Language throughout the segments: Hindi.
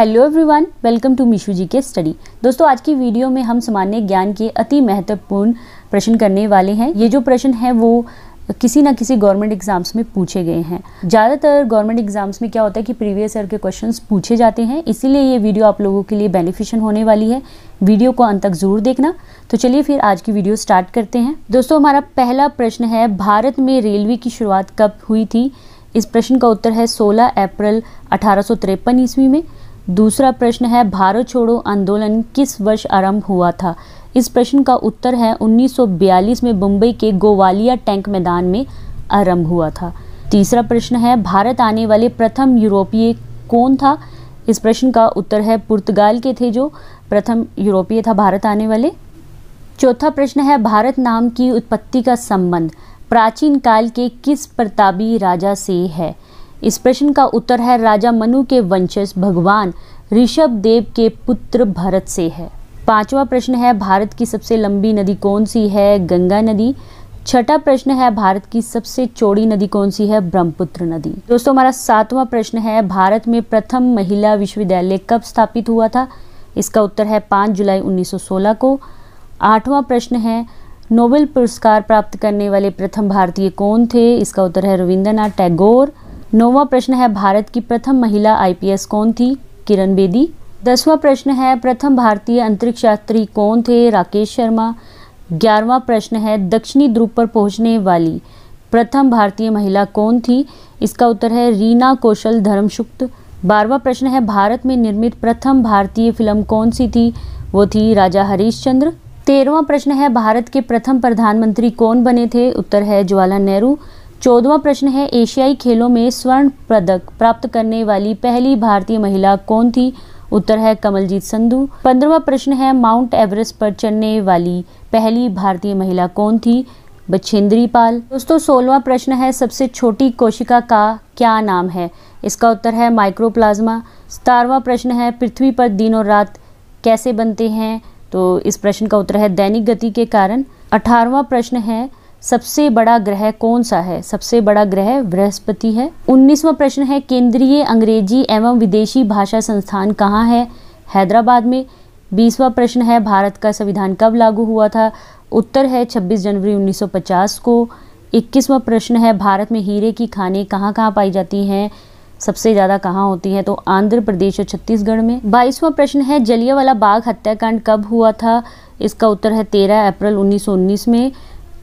Hello everyone, welcome to Mishu ji के स्टडी। दोस्तों, आज की वीडियो में हम सामान्य ज्ञान के अति महत्वपूर्ण प्रश्न करने वाले हैं। ये जो प्रश्न है वो किसी ना किसी गवर्नमेंट एग्जाम्स में पूछे गए हैं। ज़्यादातर गवर्नमेंट एग्जाम्स में क्या होता है कि प्रीवियस ईयर के क्वेश्चंस पूछे जाते हैं, इसीलिए ये वीडियो आप लोगों के लिए बेनिफिशियल होने वाली है। वीडियो को अंत तक जरूर देखना। तो चलिए फिर आज की वीडियो स्टार्ट करते हैं। दोस्तों, हमारा पहला प्रश्न है, भारत में रेलवे की शुरुआत कब हुई थी? इस प्रश्न का उत्तर है 16 अप्रैल 1853 ईस्वी में। दूसरा प्रश्न है, भारत छोड़ो आंदोलन किस वर्ष आरंभ हुआ था? इस प्रश्न का उत्तर है 1942 में मुंबई के गोवालिया टैंक मैदान में आरंभ हुआ था। तीसरा प्रश्न है, भारत आने वाले प्रथम यूरोपीय कौन था? इस प्रश्न का उत्तर है पुर्तगाल के थे जो प्रथम यूरोपीय था भारत आने वाले। चौथा प्रश्न है, भारत नाम की उत्पत्ति का संबंध प्राचीन काल के किस प्रतापी राजा से है? इस प्रश्न का उत्तर है राजा मनु के वंशज भगवान ऋषभ देव के पुत्र भरत से है। पांचवा प्रश्न है, भारत की सबसे लंबी नदी कौन सी है? गंगा नदी। छठा प्रश्न है, भारत की सबसे चौड़ी नदी कौन सी है? ब्रह्मपुत्र नदी। दोस्तों, हमारा सातवां प्रश्न है, भारत में प्रथम महिला विश्वविद्यालय कब स्थापित हुआ था? इसका उत्तर है 5 जुलाई 1916 को। आठवां प्रश्न है, नोबेल पुरस्कार प्राप्त करने वाले प्रथम भारतीय कौन थे? इसका उत्तर है रविंद्रनाथ टैगोर। नौवां प्रश्न है, भारत की प्रथम महिला आईपीएस कौन थी? किरण बेदी। 10वां प्रश्न है, प्रथम भारतीय अंतरिक्ष यात्री कौन थे? राकेश शर्मा। 11वां प्रश्न है, दक्षिणी ध्रुव पर पहुंचने वाली प्रथम भारतीय महिला कौन थी? इसका उत्तर है रीना कौशल धर्मशुक्त। 12वां प्रश्न है, भारत में निर्मित प्रथम भारतीय फिल्म कौन सी थी? वो थी राजा हरिश्चंद्र। 13वां प्रश्न है, भारत के प्रथम प्रधानमंत्री कौन बने थे? उत्तर है जवाहरलाल नेहरू। 14वां प्रश्न है, एशियाई खेलों में स्वर्ण पदक प्राप्त करने वाली पहली भारतीय महिला कौन थी? उत्तर है कमलजीत संधू। 15वां प्रश्न है, माउंट एवरेस्ट पर चढ़ने वाली पहली भारतीय महिला कौन थी? बछेंद्री पाल। दोस्तों, 16वां प्रश्न है, सबसे छोटी कोशिका का क्या नाम है? इसका उत्तर है माइक्रोप्लाज्मा। 17वां प्रश्न है, पृथ्वी पर दिन और रात कैसे बनते हैं? तो इस प्रश्न का उत्तर है दैनिक गति के कारण। 18वां प्रश्न है, सबसे बड़ा ग्रह कौन सा है? सबसे बड़ा ग्रह बृहस्पति है। 19वां प्रश्न है, केंद्रीय अंग्रेजी एवं विदेशी भाषा संस्थान कहाँ है? हैदराबाद में। 20वां प्रश्न है, भारत का संविधान कब लागू हुआ था? उत्तर है 26 जनवरी 1950 को। 21वां प्रश्न है, भारत में हीरे की खानें कहाँ कहाँ पाई जाती हैं? सबसे ज़्यादा कहाँ होती हैं? तो आंध्र प्रदेश और छत्तीसगढ़ में। 22वां प्रश्न है, जलियांवाला बाग हत्याकांड कब हुआ था? इसका उत्तर है 13 अप्रैल 1919 में।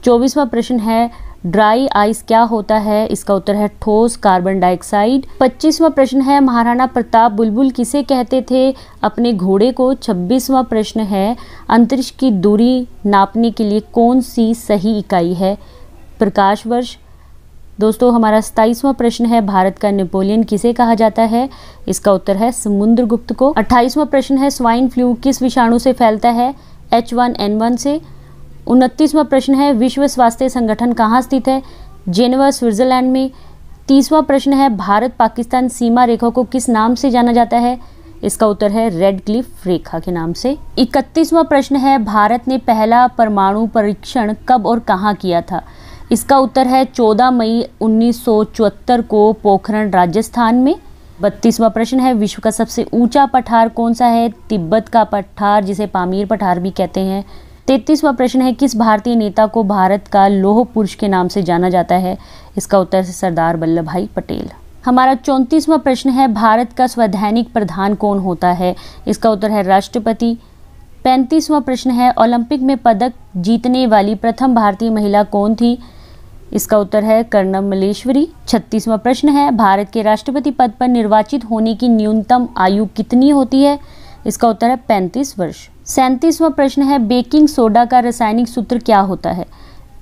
24वां प्रश्न है, ड्राई आइस क्या होता है? इसका उत्तर है ठोस कार्बन डाइऑक्साइड। 25वां प्रश्न है, महाराणा प्रताप बुलबुल किसे कहते थे? अपने घोड़े को। 26वां प्रश्न है, अंतरिक्ष की दूरी नापने के लिए कौन सी सही इकाई है? प्रकाश वर्ष। दोस्तों, हमारा 27वां प्रश्न है, भारत का नेपोलियन किसे कहा जाता है? इसका उत्तर है समुद्रगुप्त को। 28वां प्रश्न है, स्वाइन फ्लू किस विषाणु से फैलता है? H1N1 से। 29वां प्रश्न है, विश्व स्वास्थ्य संगठन कहाँ स्थित है? जेनेवा, स्विट्जरलैंड में। 30वां प्रश्न है, भारत पाकिस्तान सीमा रेखा को किस नाम से जाना जाता है? इसका उत्तर है रेड क्लिफ रेखा के नाम से। 31वां प्रश्न है, भारत ने पहला परमाणु परीक्षण कब और कहाँ किया था? इसका उत्तर है 14 मई 1974 को पोखरण, राजस्थान में। 32वां प्रश्न है, विश्व का सबसे ऊंचा पठार कौन सा है? तिब्बत का पठार, जिसे पामीर पठार भी कहते हैं। 33वां प्रश्न है, किस भारतीय नेता को भारत का लौह पुरुष के नाम से जाना जाता है? इसका उत्तर है सरदार वल्लभ भाई पटेल। हमारा 34वां प्रश्न है, भारत का संवैधानिक प्रधान कौन होता है? इसका उत्तर है राष्ट्रपति। 35वां प्रश्न है, ओलंपिक में पदक जीतने वाली प्रथम भारतीय महिला कौन थी? इसका उत्तर है कर्णम मल्लेश्वरी। 36वां प्रश्न है, भारत के राष्ट्रपति पद पर निर्वाचित होने की न्यूनतम आयु कितनी होती है? इसका उत्तर है 35 वर्ष। 37वां प्रश्न है, बेकिंग सोडा का रासायनिक सूत्र क्या होता है?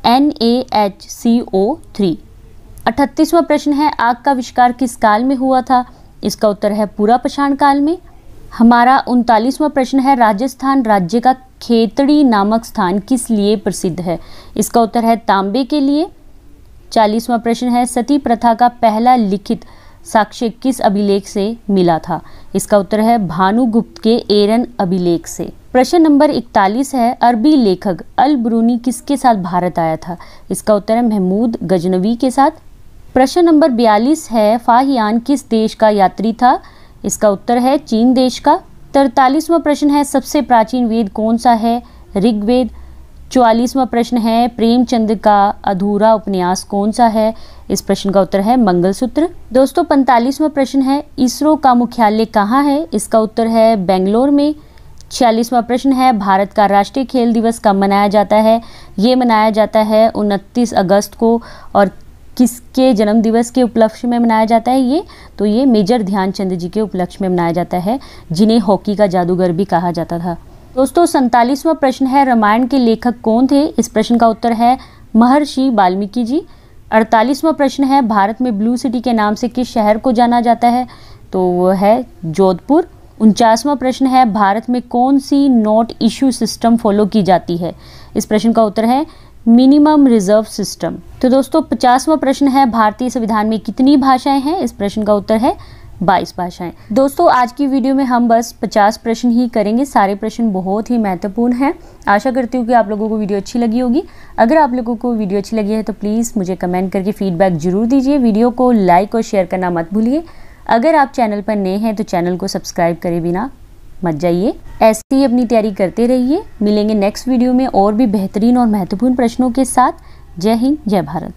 NaHCO3। 38वां प्रश्न है, आग का आविष्कार किस काल में हुआ था? इसका उत्तर है पुरापाषाण काल में। हमारा 39वां प्रश्न है, राजस्थान राज्य का खेतड़ी नामक स्थान किस लिए प्रसिद्ध है? इसका उत्तर है तांबे के लिए। 40वां प्रश्न है, सती प्रथा का पहला लिखित साक्ष्य किस अभिलेख से मिला था? इसका उत्तर है भानुगुप्त के एरन अभिलेख से। प्रश्न नंबर 41 है, अरबी लेखक अल ब्रूनी किसके साथ भारत आया था? इसका उत्तर है महमूद गजनवी के साथ। प्रश्न नंबर 42 है, फाहियान किस देश का यात्री था? इसका उत्तर है चीन देश का। 43वां प्रश्न है सबसे प्राचीन वेद कौन सा है? ऋग्वेद। 44वां प्रश्न है प्रेमचंद का अधूरा उपन्यास कौन सा है? इस प्रश्न का उत्तर है मंगलसूत्र। दोस्तों 45वां प्रश्न है इसरो का मुख्यालय कहाँ है? इसका उत्तर है बेंगलोर में। 46वां प्रश्न है भारत का राष्ट्रीय खेल दिवस कब मनाया जाता है? ये मनाया जाता है 29 अगस्त को। और किसके जन्म दिवस के उपलक्ष्य में मनाया जाता है ये? तो ये मेजर ध्यानचंद जी के उपलक्ष्य में मनाया जाता है, जिन्हें हॉकी का जादूगर भी कहा जाता था। दोस्तों 47वां प्रश्न है रामायण के लेखक कौन थे? इस प्रश्न का उत्तर है महर्षि वाल्मीकि जी। 48वां प्रश्न है भारत में ब्लू सिटी के नाम से किस शहर को जाना जाता है? तो वो है जोधपुर। 49वां प्रश्न है भारत में कौन सी नोट इशू सिस्टम फॉलो की जाती है? इस प्रश्न का उत्तर है मिनिमम रिजर्व सिस्टम। तो दोस्तों 50वां प्रश्न है भारतीय संविधान में कितनी भाषाएं हैं? इस प्रश्न का उत्तर है 22 भाषाएं। दोस्तों आज की वीडियो में हम बस 50 प्रश्न ही करेंगे। सारे प्रश्न बहुत ही महत्वपूर्ण हैं। आशा करती हूँ कि आप लोगों को वीडियो अच्छी लगी होगी। अगर आप लोगों को वीडियो अच्छी लगी है तो प्लीज़ मुझे कमेंट करके फीडबैक जरूर दीजिए। वीडियो को लाइक और शेयर करना मत भूलिए। अगर आप चैनल पर नए हैं तो चैनल को सब्सक्राइब करे बिना मत जाइए। ऐसे ही अपनी तैयारी करते रहिए। मिलेंगे नेक्स्ट वीडियो में और भी बेहतरीन और महत्वपूर्ण प्रश्नों के साथ। जय हिंद, जय भारत।